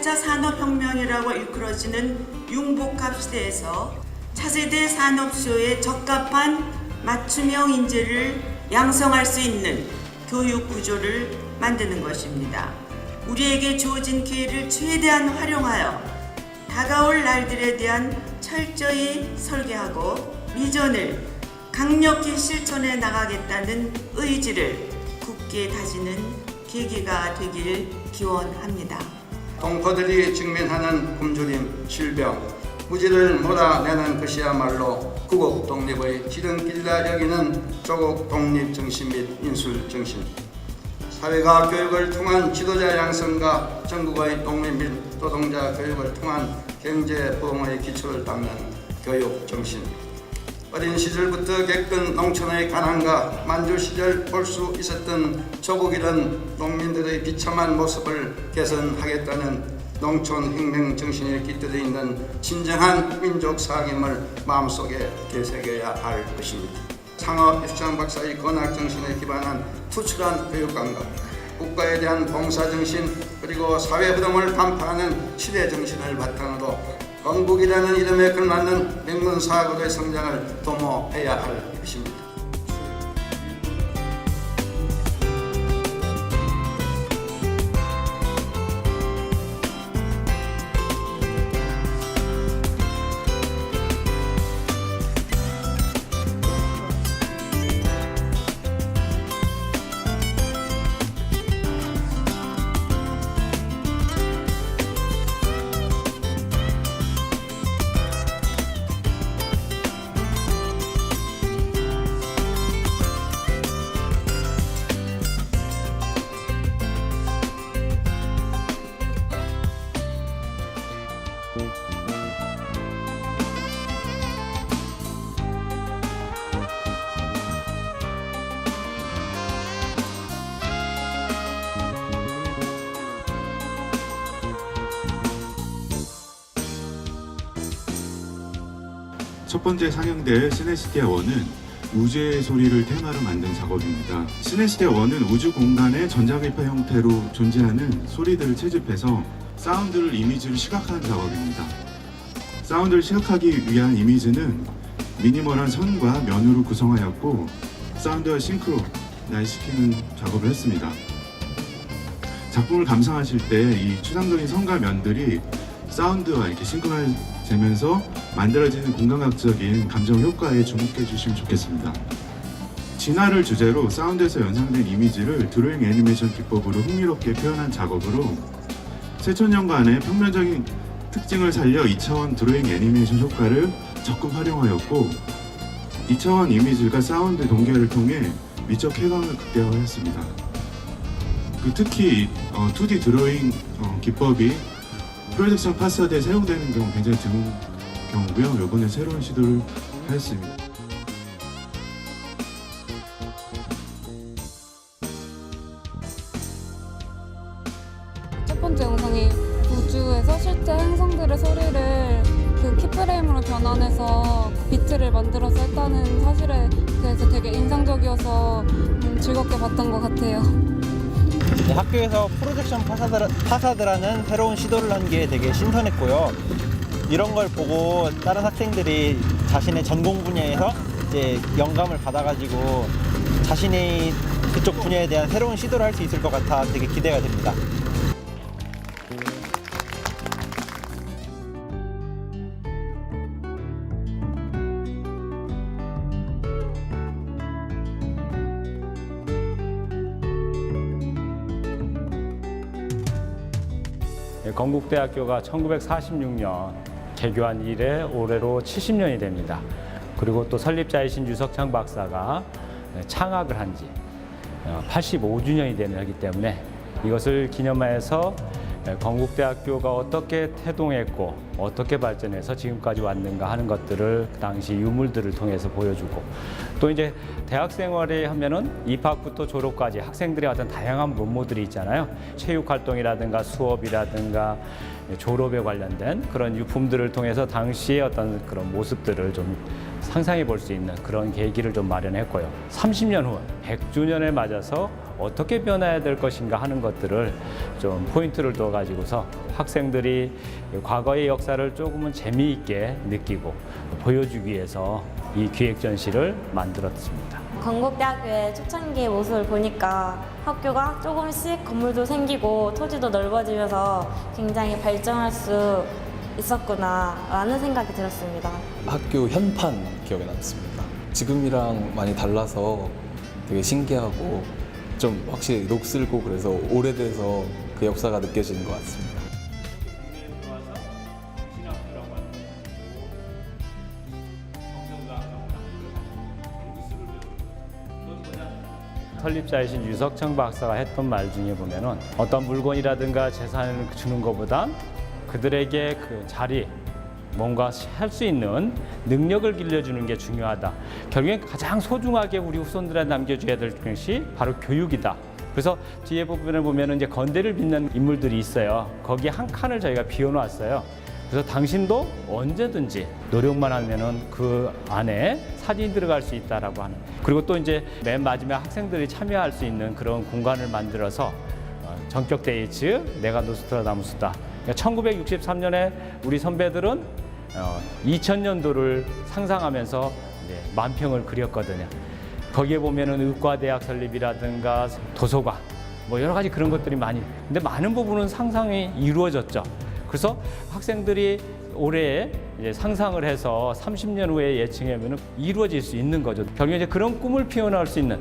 4차 산업혁명이라고 일컬어지는 융복합 시대에서 차세대 산업쇼에 적합한 맞춤형 인재를 양성할 수 있는 교육 구조를 만드는 것입니다. 우리에게 주어진 기회를 최대한 활용하여 다가올 날들에 대한 철저히 설계하고 비전을 강력히 실천해 나가겠다는 의지를 굳게 다지는 계기가 되길 기원합니다. 동포들이 직면하는 굶주림, 질병, 무지를 몰아내는 것이야말로 구국 독립의 지름길이라 여기는 조국 독립 정신 및 인술 정신. 사회가 교육을 통한 지도자 양성과 전국의 농민 및 노동자 교육을 통한 경제 부흥의 기초를 닦는 교육 정신. 어린 시절부터 겪은 농촌의 가난과 만주 시절 볼 수 있었던 조국이란 농민들의 비참한 모습을 개선하겠다는 농촌 혁명 정신에 깃들어 있는 진정한 민족 사학임을 마음속에 되새겨야 할 것입니다. 창업 입시장 박사의 건학 정신에 기반한 투철한 교육 감각, 국가에 대한 봉사 정신, 그리고 사회 흐름을 간파하는 시대 정신을 바탕으로 건국이라는 이름에 걸맞는 명문사학으로의 성장을 도모해야 할 것입니다. 첫 번째 상영될 시네시티아 1은 우주의 소리를 테마로 만든 작업입니다. 시네시티아 1은 우주 공간의 전자기파 형태로 존재하는 소리들을 채집해서 사운드를 이미지로 시각화한 작업입니다. 사운드를 시각하기 위한 이미지는 미니멀한 선과 면으로 구성하였고 사운드와 싱크로나이즈시키는 작업을 했습니다. 작품을 감상하실 때 이 추상적인 선과 면들이 사운드와 이렇게 싱크로나이즈되면서 만들어지는 공감각적인 감정 효과에 주목해 주시면 좋겠습니다. 진화를 주제로 사운드에서 연상된 이미지를 드로잉 애니메이션 기법으로 흥미롭게 표현한 작업으로 쇠천년간의 평면적인 특징을 살려 2차원 드로잉 애니메이션 효과를 적극 활용하였고 2차원 이미지가 사운드 동결을 통해 미적 쾌감을 극대화했습니다. 특히 2D 드로잉 기법이 프로젝션 파사드에 사용되는 경우 굉장히 드문 경우고요. 이번에 새로운 시도를 하였습니다. 첫 번째 영상이 우주에서 실제 행성들의 소리를 그 키프레임으로 변환해서 비트를 만들어서 했다는 사실에 대해서 되게 인상적이어서 즐겁게 봤던 것 같아요. 네, 학교에서 프로젝션 파사드라는 새로운 시도를 한 게 되게 신선했고요. 이런 걸 보고 다른 학생들이 자신의 전공 분야에서 이제 영감을 받아가지고 자신의 그쪽 분야에 대한 새로운 시도를 할 수 있을 것 같아 되게 기대가 됩니다. 건국대학교가 1946년 개교한 이래 올해로 70년이 됩니다. 그리고 또 설립자이신 유석창 박사가 창학을 한 지 85주년이 되기 때문에 이것을 기념해서 건국대학교가 어떻게 태동했고 어떻게 발전해서 지금까지 왔는가 하는 것들을 그 당시 유물들을 통해서 보여주고 또 이제 대학 생활에 하면은 입학부터 졸업까지 학생들의 어떤 다양한 면모들이 있잖아요. 체육 활동이라든가 수업이라든가 졸업에 관련된 그런 유품들을 통해서 당시의 어떤 그런 모습들을 좀 상상해 볼 수 있는 그런 계기를 좀 마련했고요. 30년 후 100주년을 맞아서 어떻게 변화해야 될 것인가 하는 것들을 좀 포인트를 둬 가지고서 학생들이 과거의 역사를 조금은 재미있게 느끼고 보여주기 위해서 이 기획 전시를 만들었습니다. 건국대학교의 초창기의 모습을 보니까 학교가 조금씩 건물도 생기고 토지도 넓어지면서 굉장히 발전할 수 있었구나라는 생각이 들었습니다. 학교 현판 기억에 남습니다. 지금이랑 많이 달라서 되게 신기하고 좀 확실히 녹슬고 그래서 오래돼서 그 역사가 느껴지는 것 같습니다. 설립자이신 유석청 박사가 했던 말 중에 보면은 어떤 물건이라든가 재산을 주는 것보다 그들에게 그 자리, 뭔가 할 수 있는 능력을 길러주는 게 중요하다. 결국엔 가장 소중하게 우리 후손들한테 남겨줘야 될 것이 바로 교육이다. 그래서 뒤에 부분을 보면은 이제 건대를 빛낸 인물들이 있어요. 거기 한 칸을 저희가 비워놨어요. 그래서 당신도 언제든지 노력만 하면은 그 안에 사진이 들어갈 수 있다라고 하는. 그리고 또 이제 맨 마지막 학생들이 참여할 수 있는 그런 공간을 만들어서 전격 데이츠 내가 노스트라다무스다. 그러니까 1963년에 우리 선배들은 2000년도를 상상하면서 만평을 그렸거든요. 거기에 보면은 의과대학 설립이라든가 도서관 뭐 여러 가지 그런 것들이 많이. 근데 많은 부분은 상상이 이루어졌죠. 그래서 학생들이 올해 이제 상상을 해서 30년 후에 예측하면 이루어질 수 있는 거죠. 결국에 이제 그런 꿈을 피워나올 수 있는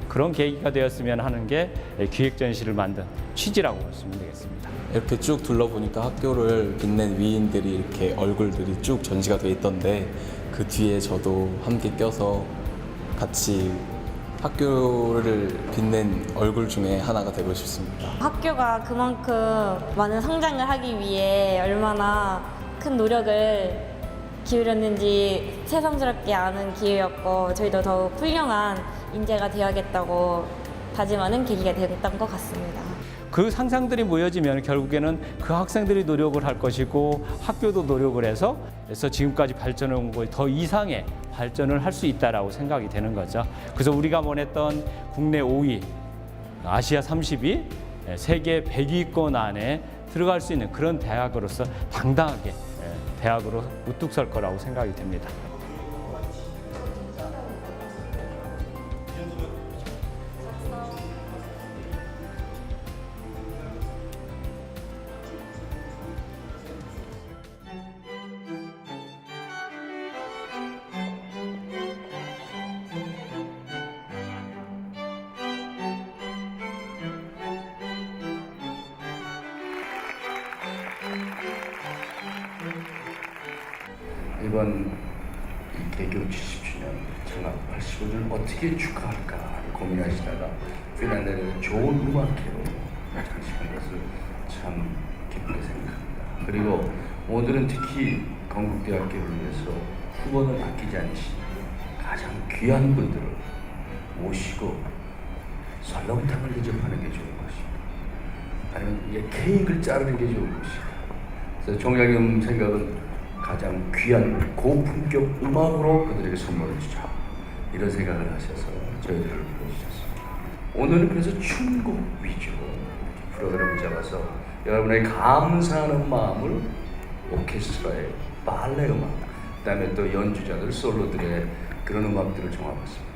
그런 계기가 되었으면 하는 게 기획 전시를 만든 취지라고 보시면 되겠습니다. 이렇게 쭉 둘러보니까 학교를 빛낸 위인들이 이렇게 얼굴들이 쭉 전시가 돼 있던데 그 뒤에 저도 함께 껴서 같이 학교를 빛낸 얼굴 중에 하나가 되고 싶습니다. 학교가 그만큼 많은 성장을 하기 위해 얼마나 큰 노력을 기울였는지 새삼스럽게 아는 기회였고 저희도 더욱 훌륭한 인재가 되어야겠다고 다짐하는 계기가 되었던 것 같습니다. 그 상상들이 모여지면 결국에는 그 학생들이 노력을 할 것이고 학교도 노력을 해서 지금까지 발전해 온 것 더 이상의 발전을 할 수 있다라고 생각이 되는 거죠. 그래서 우리가 원했던 국내 5위, 아시아 30위, 세계 100위권 안에 들어갈 수 있는 그런 대학으로서 당당하게 대학으로 우뚝 설 거라고 생각이 됩니다. 이번 개교 70주년 창업 85주년 어떻게 축하할까 고민하시다가 피날레를 좋은 음악회로 장식한 것을 참 기쁘게 생각합니다. 그리고 오늘은 특히 건국대학교를 위해서 후원을 아끼지 않으신 가장 귀한 분들을 모시고 설렁탕을 대접하는 게 좋은 것입니다. 아니면 이게 케이크를 자르는 게 좋은 것입니다. 그래서 총장님 생각은 가장 귀한 고품격 음악으로 그들에게 선물을 주자 이런 생각을 하셔서 저희들을 불러주셨습니다. 오늘은 그래서 춤곡 위주로 프로그램을 잡아서 여러분의 감사하는 마음을 오케스트라의 발레 음악, 그다음에 또 연주자들 솔로들의 그런 음악들을 종합했습니다.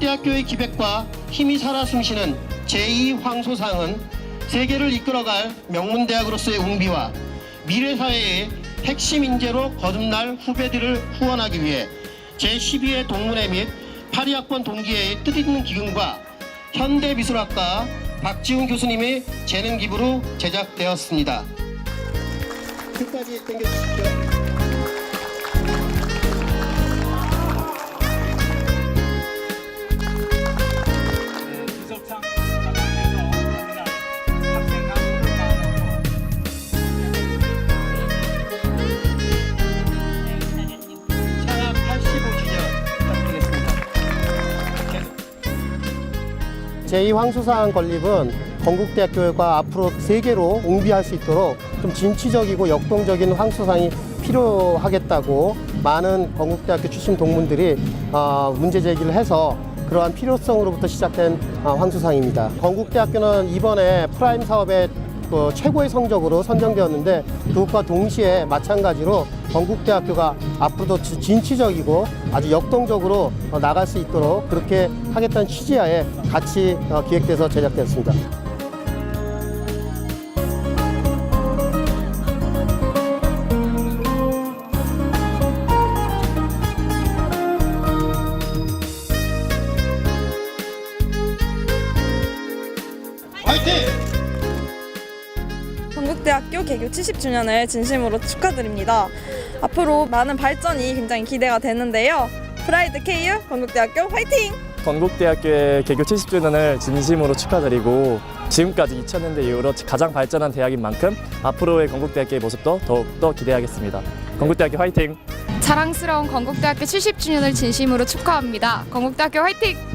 건국대학교의 기백과 힘이 살아 숨쉬는 제2황소상은 세계를 이끌어갈 명문대학으로서의 웅비와 미래사회의 핵심 인재로 거듭날 후배들을 후원하기 위해 제12회 동문회 및 82학번 동기회의 뜻있는 기금과 현대미술학과 박지훈 교수님의 재능 기부로 제작되었습니다. 끝까지 당겨주십시오. 창학 85주년 부탁드리겠습니다. 제2황소상 건립은 건국대학교가 앞으로 세계로 옹비할 수 있도록 좀 진취적이고 역동적인 황소상이 필요하겠다고 많은 건국대학교 출신 동문들이 문제 제기를 해서 그러한 필요성으로부터 시작된 황소상입니다. 건국대학교는 이번에 프라임 사업의 최고의 성적으로 선정되었는데 그것과 동시에 마찬가지로 건국대학교가 앞으로도 진취적이고 아주 역동적으로 나갈 수 있도록 그렇게 하겠다는 취지하에 같이 기획돼서 제작되었습니다. 화이팅! 건국대학교 개교 70주년을 진심으로 축하드립니다. 앞으로 많은 발전이 굉장히 기대가 되는데요. 프라이드 KU 건국대학교 화이팅! 건국대학교의 개교 70주년을 진심으로 축하드리고 지금까지 2000년대 이후로 가장 발전한 대학인 만큼 앞으로의 건국대학교의 모습도 더욱더 기대하겠습니다. 건국대학교 화이팅! 자랑스러운 건국대학교 70주년을 진심으로 축하합니다. 건국대학교 화이팅!